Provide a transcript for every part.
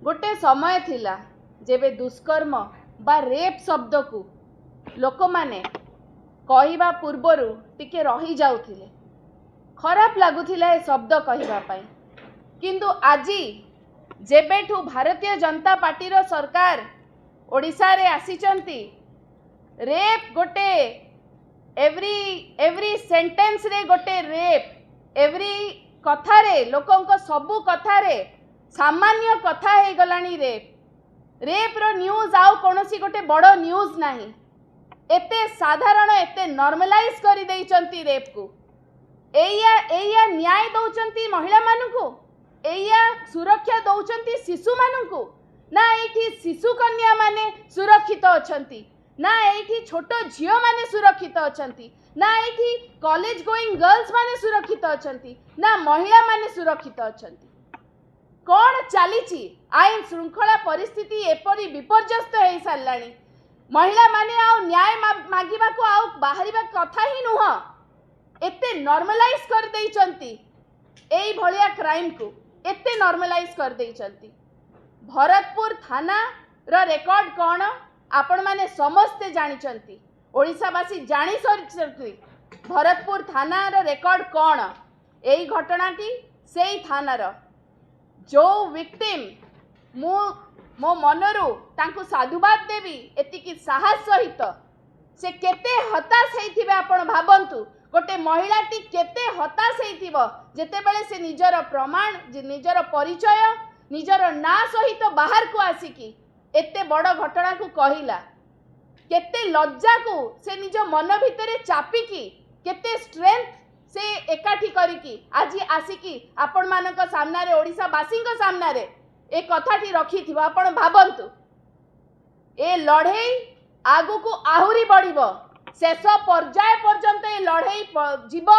गोटे समय थिला जेबे दुष्कर्म बा रेप शब्द को लोक माने कहवा पूर्वरु टिके रही जाउथिले, खराब लगुथिला ए शब्द कहवा पाई। किंतु आजी जेबेठू भारतीय जनता पार्टी रो सरकार ओडिशा रे आसीचंती, रेप गोटे एवरी सेंटेंस रे गोटे रेप, एवरी कथा रे लोकंक सबु कथा रे सामान्य कथा हे गलानी रेप रो न्यूज आउ कोनोसी गोटे बड़ न्यूज नाही। एते साधारण एते नॉर्मलाइज करि देइचंती रेप को। एया न्याय दउचंती महिला मानकु, एया सुरक्षा दउचंती शिशु मानकु ना। एठी शिशु कन्या माने सुरक्षित अछंती ना, एठी छोटो झियो माने सुरक्षित अछंती ना, एठी कॉलेज गोइंग गर्ल्स माने सुरक्षित अछंती ना, महिला माने सुरक्षित अछंती। कौन चलीची आईन श्रृंखला परिस्थिति एपरी विपर्यस्त हो साराणी। महिला माने आउ न्याय मागिबा को आउ बाहरिबा कथा ही नुह, एते नॉर्मलाइज कर देइचंती एई भलिया क्राइम को, एते नॉर्मलाइज कर देइचंती। भरतपुर थाना रो रेकॉर्ड कौन आपण माने समस्ते जानिचंती, ओडिशावासी जानि सरचंती। भरतपुर थाना रो रेकॉर्ड कौन, एई घटनाटी सेई थाना रो जो विक्टिम मो मनरू तांकु साधुवाद देवी एतिकी साहस सहित से केते हताश हेइथिबे। आपण भाबंतु गोटे महिलाटी केते हताश हेइथिबो जेतेबेले से निजर प्रमाण, निजर परिचय, निजर ना सहित बाहर को आसिकी एते बड़ घटना को कहिला। केते लज्जा को से निज मन भितरे चापिकी, केते स्ट्रेंथ से एकाठी करिकी आज आसिकी आपण मानक सामने ओडिशा बासींक सामने ए कथाटी रखी थिबा। आपण भाबंतु ए लड़ाई आगु को आहुरी बढ़िबो, शेष पर्याय पर्यंत ए लड़ाई जीव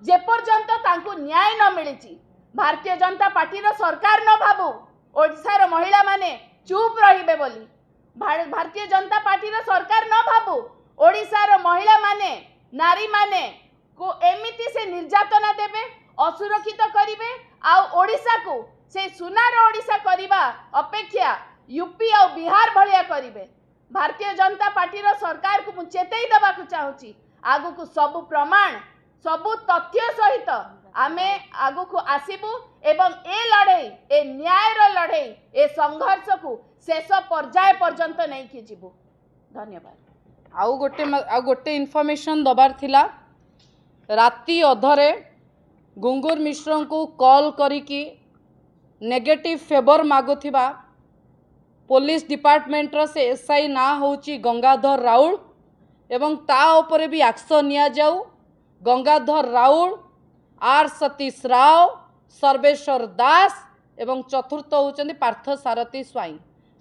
जे पर्यंत तांकु न्याय न मिलिची। भारतीय जनता पार्टी रो सरकार न भाबू ओडिशा रो महिला माने चुप रहिबे बोली। भारतीय जनता पार्टी रो सरकार न भाबू ओडिशा रो महिला माने, नारी माने को एमिति से निर्यातना देबे, असुरक्षित करिवे आ ओडिशा को से सुनार ओडिशा करिबा अपेक्षा यूपी और बिहार भलिया करिवे। भारतीय जनता पार्टी रो सरकार को मु चेतई देबा को चाहूची, आगु को सब प्रमाण सब तथ्य सहित आमे आगु को आसीबू एवं ए लड़ाई, ए न्याय रो लड़ाई, ए संघर्ष को शेष पर्याय पर्यंत नहीं कि जीवू। धन्यवाद। आउ गोटे इनफॉरमेशन दबार थिला, राति अधरे गुंगुर मिश्र को कॉल करिकी नेगेटिव फेवर मागुथिबा पुलिस डिपार्टमेंट रो से एसआई ना होची गंगाधर राउल एवं ता उपरे भी एक्शन निया जाऊ। गंगाधर राउल, आर सतीश राव, सर्वेश्वर दास एवं चतुर्थ होचंदी पार्थ सारथी स्वाई।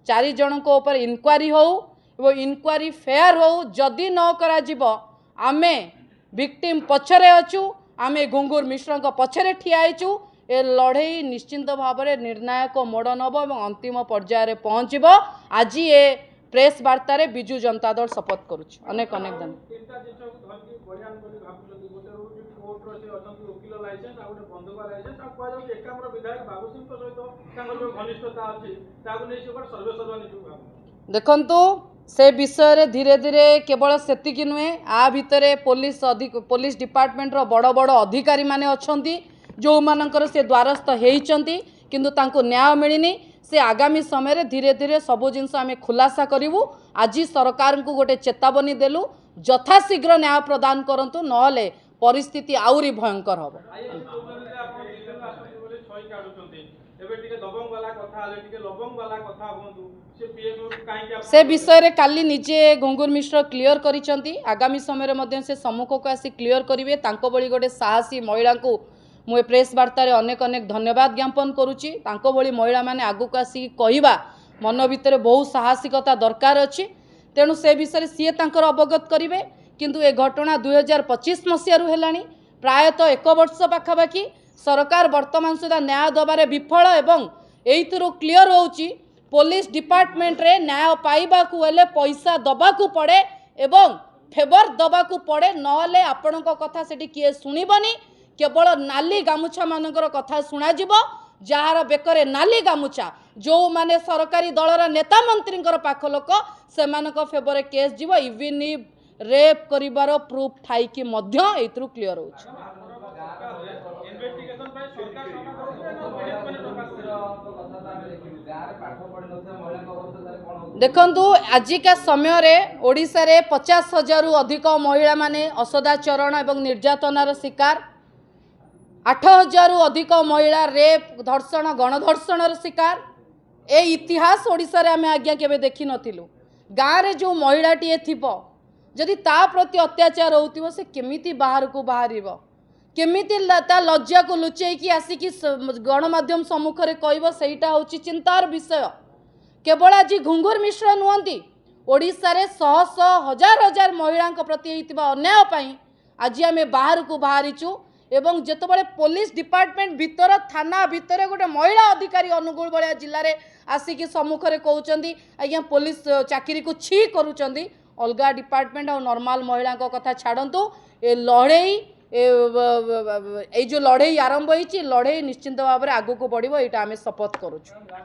4 जन को ऊपर इनक्वारी हो एवं इनक्वारी फेयर हो जदि न करा जिवो आमे विक्टिम पछरे अछु, आमे गुंगुर मिश्र को पछरे ठिया आइचु। ए लड़ाई निश्चिंत भाव में निर्णायक मोड़ नब और अंतिम पर्यायर पहुँचब। आज ये प्रेस वार्ता रे बिजु जनता दल शपथ करुच्छ। अनेक अनेक धन्यवाद। देखंतु से विषय रे धीरे धीरे केवल सेतिकी नुहे, आ भितरे पुलिस डिपार्टमेंट रो बड़ बड़ अधिकारी माने अछंती जो मानकर से द्वारस्थ होइचंती किंतु तांको न्याय मिलिनी। से आगामी समय रे धीरे धीरे सबो जिनस आमे खुलासा करिवु। आज सरकार को गोटे चेतावनी देलु, यथाशीघ्र न्याय प्रदान करंतु, नहले परिस्थिति आउरी भयंकर हबो। से विषय रे काली निजे गुंगुर मिश्र क्लियर करिसंती। आगामी समय रे मध्य से सम्मुख को आसी क्लियर करिवे। तांको बळी गोटे साहसी महिला को मु प्रेस वार्ता रे अनेक अनेक धन्यवाद ज्ञापन करुच्ची। तांको बळी महिला माने आगु को आसी कहिबा मन भितर बहुत साहसिकता दरकार अछि, तेणु से विषय सी तांकर अवगत करिवे। किंतु ए घटना 2025 मसीह रु हेलानी, प्रायतः 1 वर्ष पाखापाखि सरकार वर्तमान सुधा न्याय दबारे विफल एवं एइथरो क्लियर होउची पुलिस डिपार्टमेंट रे न्याय पाइबा को हेले पैसा दबा को पड़े एवं फेवर दबा को पड़े, नहले आपणक कथा सेठी किए सुनिबनी। केवल नाली गामुछा मानकर कथा शुणा जार बेकरे नाली गामुचा जो माने सरकारी दलर नेता मंत्री पाख लोक से फेवर केस जीव इवन रेप करिवार प्रूफ थाई कि एथरू क्लियर हो देखंतु आजिका समय रे ओडिसा रे 50,000 अधिक महिला माने असदाचरण एवं निर्यातनार शिकार 8,000 अधिक महिला रेप धर्षण गणधर्षणर शिकार ए इतिहास ओडिसा रे आमे आज्ञा केबे देखि नथिलु गाँ रे जो महिलाटीए थिबो जदि ता प्रति अत्याचार होउतिबो से केमिति बाहर को बाहरिबो केमिति ता लज्जा को लुचेई कि आसिकी गणमाध्यम सम्मुख रे कहबो सेटा होची चिंतार विषय केवल आज घुंगुर मिश्र नुहंती ओडिसा रे शह शह हजार हजार महिला प्रति होइतिबा अन्याय पई आज आमे बाहर को बाहरिचु एवं जेतबळे पुलिस डिपार्टमेंट भीतर थाना भीतर गोटे महिला अधिकारी अनुगुल बलिया जिल्ला रे आसिकी सम्मुख रे कहउचंदी आज्ञा पुलिस चाकरी को छी करूचंदी अलगा डिपार्टमेंट और नॉर्मल महिला कथा छाड़ंतु ए लड़ई ए जो लड़ई आरंभ होइछि लड़ई निश्चिंत भाव में आगु को बढ़िबो एटा आमे शपथ करूछु।